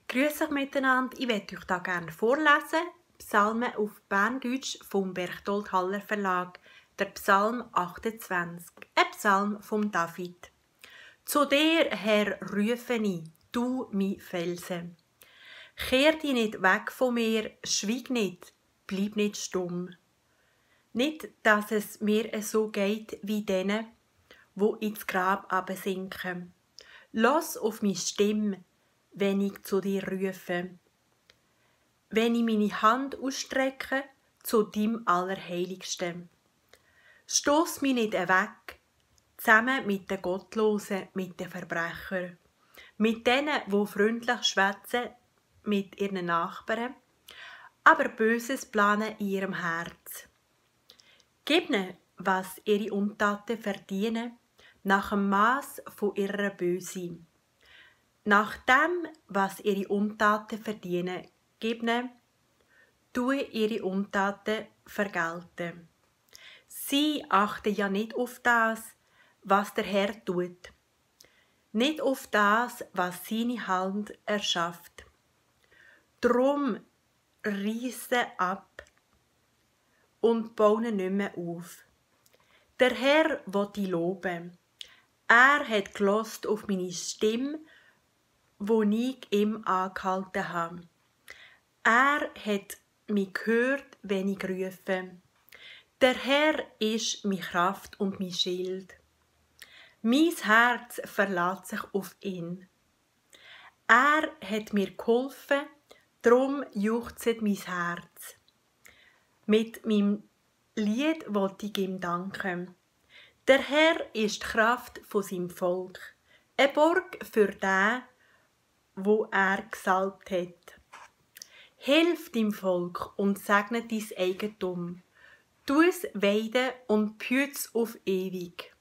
Grüß euch miteinander, ich möchte euch da gerne vorlesen. Psalmen auf Berndeutsch vom Berchtold Haller Verlag, der Psalm 28, ein Psalm vom David. Zu dir, Herr, rufe ich, du mein Felsen. Kehr dich nicht weg von mir, schweig nicht, bleib nicht stumm. Nicht, dass es mir so geht wie denen, wo ins Grab absinken. Lass auf meine Stimme, wenn ich zu dir rufe. Wenn ich meine Hand ausstrecke zu deinem Allerheiligsten. Stoss mich nicht weg, zusammen mit den Gottlosen, mit den Verbrechern, mit denen, wo freundlich schwätzen mit ihren Nachbarn, aber Böses planen in ihrem Herz. Gib ihnen, was ihre Untaten verdienen, nach dem Maß von ihrer Böse. Nach dem, was ihre Untaten verdienen, gib ihnen, tue ihre Untaten vergelten. Sie achten ja nicht auf das, was der Herr tut, nicht auf das, was seine Hand erschafft. Drum reissen ab und bauen nicht mehr auf. Der Herr will dich loben. Er hat gelost auf meine Stimme, wo ich ihm angehalten habe. Er hat mich gehört, wenn ich rufe. Der Herr ist meine Kraft und mein Schild. Mein Herz verlässt sich auf ihn. Er hat mir geholfen, drum juchzt mein Herz. Mit meinem Lied will ich ihm danken. Der Herr ist die Kraft von seinem Volk, eine Burg für den, wo er gesalbt hat. Hilf deinem Volk und segne dein Eigentum. Tu es weiden und behüt's auf ewig.